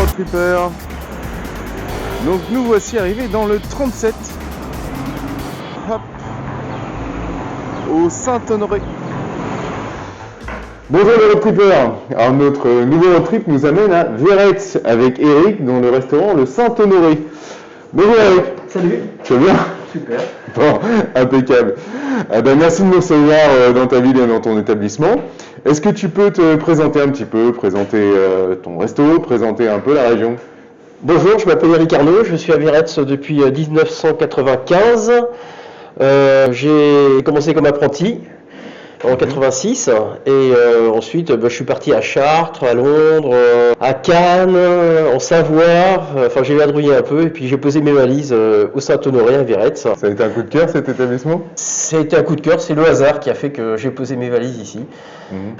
road tripper. Donc nous voici arrivés dans le 37. Hop. Au Saint-Honoré. Bonjour les road trippers. Alors notre nouveau road trip nous amène à Véretz avec Eric dans le restaurant le Saint-Honoré. Bonjour Eric. Salut. Tu vas bien? Super. Bon, impeccable. Merci de nous recevoir dans ta ville et dans ton établissement. Est-ce que tu peux te présenter un petit peu, présenter ton resto, présenter un peu la région? Bonjour, je m'appelle Eric Arnaud, je suis à Véretz depuis 1995. J'ai commencé comme apprenti en 86 et ensuite je suis parti à Chartres, à Londres, à Cannes, en Savoie, enfin j'ai vadrouillé un peu et puis j'ai posé mes valises au Saint-Honoré à Véretz. Ça a été un coup de cœur cet établissement? Ça a été un coup de cœur, c'est le hasard qui a fait que j'ai posé mes valises ici.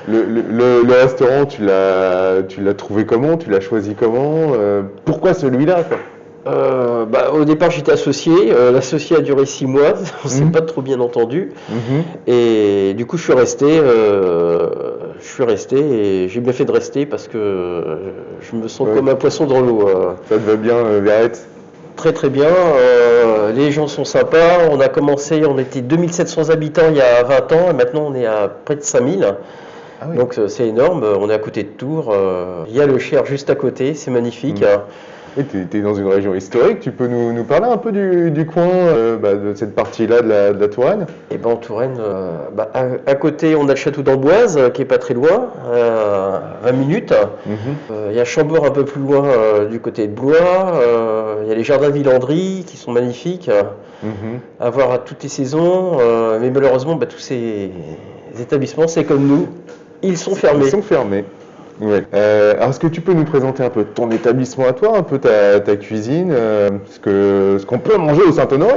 Le restaurant, tu l'as trouvé comment? Tu l'as choisi comment? Pourquoi celui-là quoi? Au départ j'étais associé, l'associé a duré 6 mois, on s'est pas trop bien entendu et du coup je suis resté et j'ai bien fait de rester parce que je me sens comme un poisson dans l'eau. Ça te va bien Véretz? Très très bien, les gens sont sympas, on a commencé, on était 2700 habitants il y a 20 ans et maintenant on est à près de 5000. Ah oui. Donc c'est énorme, on est à côté de Tours, il y a le Cher juste à côté, c'est magnifique. Et tu es dans une région historique, tu peux nous parler un peu du coin, de cette partie-là de la Touraine? Et en Touraine, à côté on a le château d'Amboise qui est pas très loin, 20 minutes. Il y a Chambord un peu plus loin du côté de Blois, il y a les jardins Villandry qui sont magnifiques, à voir à toutes les saisons, mais malheureusement tous ces établissements, c'est comme nous, ils sont fermés. Ils sont fermés. Ouais. Alors est-ce que tu peux nous présenter un peu ton établissement à toi, un peu ta cuisine, ce qu'on peut manger au Saint-Honoré?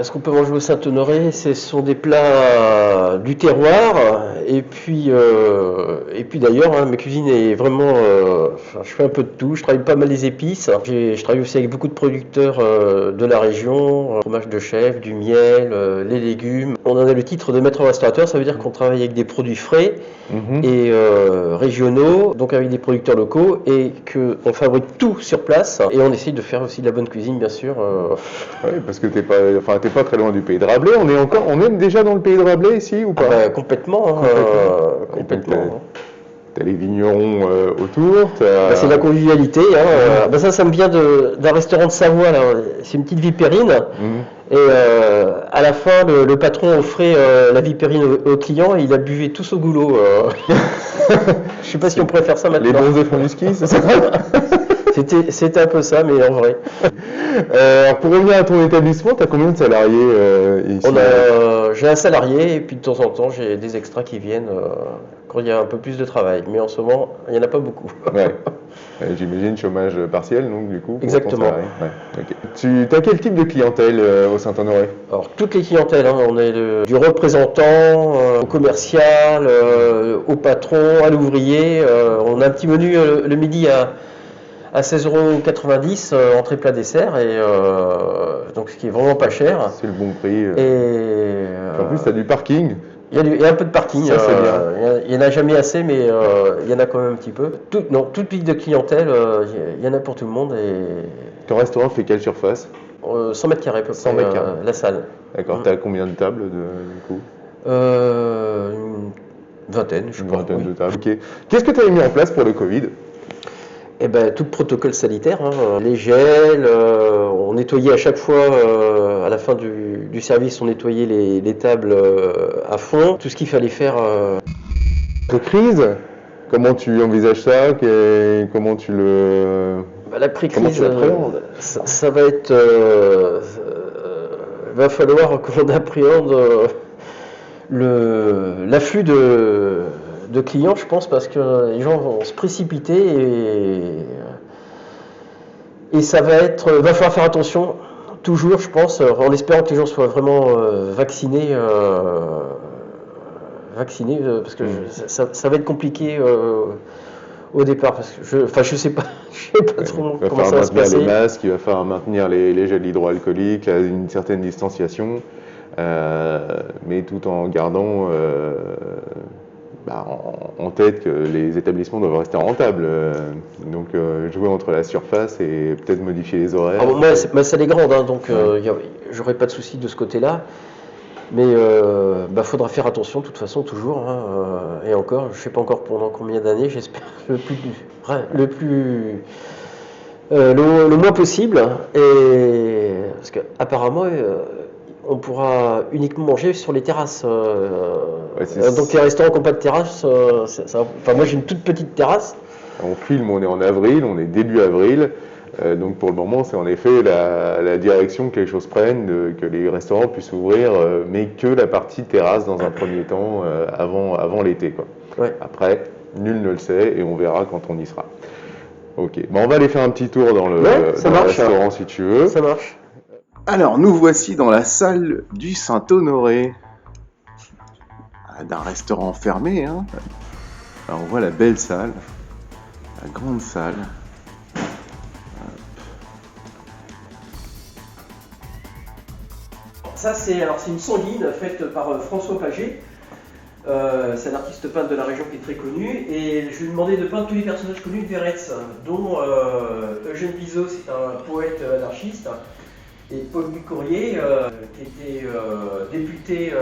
Ce qu'on peut manger au Saint-Honoré, ce sont des plats du terroir, et puis d'ailleurs, ma cuisine est vraiment, je fais un peu de tout, je travaille pas mal les épices, je travaille aussi avec beaucoup de producteurs de la région, fromage de chèvre, du miel, les légumes. On en a le titre de maître restaurateur, ça veut dire qu'on travaille avec des produits frais et régionaux, donc avec des producteurs locaux, et qu'on fabrique tout sur place, et on essaye de faire aussi de la bonne cuisine, bien sûr. Oui, parce que t'es pas très loin du pays de Rabelais. On est déjà dans le pays de Rabelais ici ou pas? Complètement. Complètement. T'as les vignerons autour. C'est la convivialité. Ça me vient d'un restaurant de Savoie. Là. C'est une petite vipérine. Et à la fin, le patron offrait la vipérine aux clients et il a buvé tous au goulot. Je sais pas si on pourrait faire ça maintenant. Les bronzés font du ski, c'est ça? C'était un peu ça, mais en vrai. Alors pour revenir à ton établissement, tu as combien de salariés ici? J'ai un salarié et puis de temps en temps j'ai des extras qui viennent quand il y a un peu plus de travail. Mais en ce moment, il n'y en a pas beaucoup. Ouais. J'imagine chômage partiel, donc du coup. Exactement. Ouais. Okay. Tu as quel type de clientèle au Saint-Honoré? Alors toutes les clientèles, on est du représentant au commercial, au patron, à l'ouvrier. On a un petit menu le midi à 16,90 €, entrée plat dessert, et donc ce qui est vraiment pas cher. C'est le bon prix. Et en plus, tu as du parking. Il y a un peu de parking. Ça, c'est bien. Il n'y en a jamais assez, mais il y en a quand même un petit peu. Toute type de clientèle, il y en a pour tout le monde. Et ton restaurant fait quelle surface? 100 mètres carrés à peu près, 100 mètres carrés. La salle. D'accord, tu as combien de tables du coup? Une vingtaine, je crois. Une vingtaine de tables, ok. Qu'est-ce que tu as mis en place pour le Covid? Tout le protocole sanitaire, les gels, on nettoyait à chaque fois, à la fin du service, on nettoyait les tables à fond, tout ce qu'il fallait faire. Crise, comment tu envisages ça? Comment tu le... L'après-crise, ça va être... va falloir qu'on appréhende l'afflux de clients, je pense, parce que les gens vont se précipiter et ça va falloir faire attention toujours, je pense, en espérant que les gens soient vraiment vaccinés, parce que ça va être compliqué au départ, parce que je sais pas trop comment ça va se passer. Il va falloir maintenir les masques, il va falloir maintenir les gels hydroalcooliques, une certaine distanciation, mais tout en gardant en tête que les établissements doivent rester rentables. Donc jouer entre la surface et peut-être modifier les horaires. Ah bon, moi, ma salle est grande, hein, donc j'aurais pas de souci de ce côté-là. Mais faudra faire attention, de toute façon, toujours. Hein, et encore, je sais pas encore pendant combien d'années, j'espère le moins possible. Et parce qu'apparemment, on pourra uniquement manger sur les terrasses. Donc les restaurants qui n'ont pas de terrasse, moi j'ai une toute petite terrasse. On filme, on est en avril, on est début avril. Donc pour le moment, c'est en effet la direction que les choses prennent, que les restaurants puissent ouvrir, mais que la partie terrasse dans un premier temps, avant l'été, quoi. Ouais. Après, nul ne le sait et on verra quand on y sera. Ok, on va aller faire un petit tour dans le restaurant si tu veux. Ça marche. Alors, nous voici dans la salle du Saint-Honoré. D'un restaurant fermé, hein. Alors, on voit la belle salle, la grande salle. Ça, c'est une sanguine faite par François Paget. C'est un artiste peintre de la région qui est très connu. Et je lui ai demandé de peindre tous les personnages connus de Verrès, dont Eugène Bizot, c'est un poète anarchiste. Et Paul-Louis Courrier, qui était député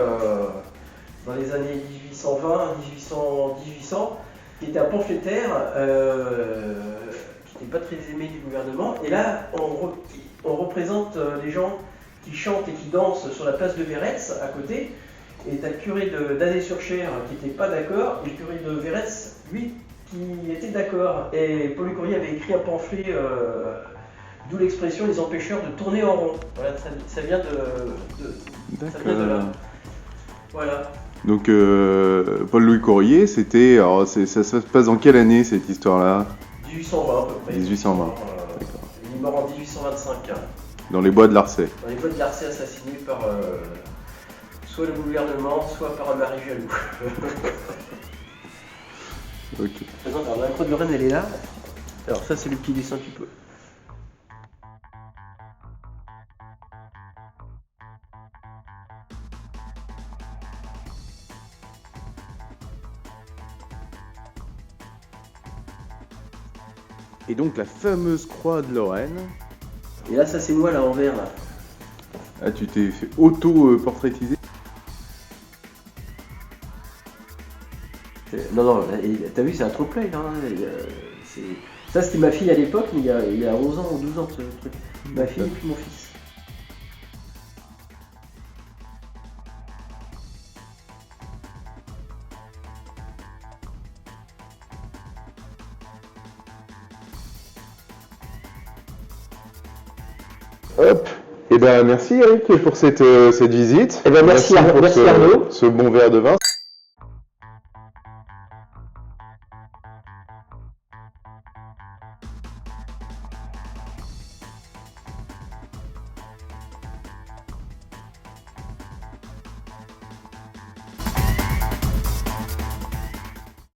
dans les années 1820-1800, qui était un pamphlétaire, qui n'était pas très aimé du gouvernement. Et là, on représente les gens qui chantent et qui dansent sur la place de Verrès, à côté. Et t'as le curé d'Annay-sur-Cher qui n'était pas d'accord, et le curé de Verrès, lui, qui était d'accord. Et Paul-Louis Courrier avait écrit un pamphlet... D'où l'expression les empêcheurs de tourner en rond. Voilà, ça vient de là. Voilà. Donc Paul-Louis Courrier, c'était. Alors ça se passe dans quelle année cette histoire-là? 1820 à peu près. 1820. D'accord. Il est mort en 1825. Dans les bois de Larçay. Dans les bois de Larçay, assassiné par soit le gouvernement, soit par un mari jaloux. Ok. Alors la croix de Lorraine, elle est là. Alors ça, c'est le petit dessin tu peux. Et donc la fameuse croix de Lorraine. Et là, ça c'est moi là en vert là. Ah, tu t'es fait auto-portraitiser? Non, t'as vu, c'est un trompe-l'œil là. Ça c'était ma fille à l'époque, mais il y a 11 ans ou 12 ans ce truc. Ma fille et puis mon fils. Hop. Eh ben merci Eric pour cette visite. Eh ben merci pour Arnaud. ce bon verre de vin.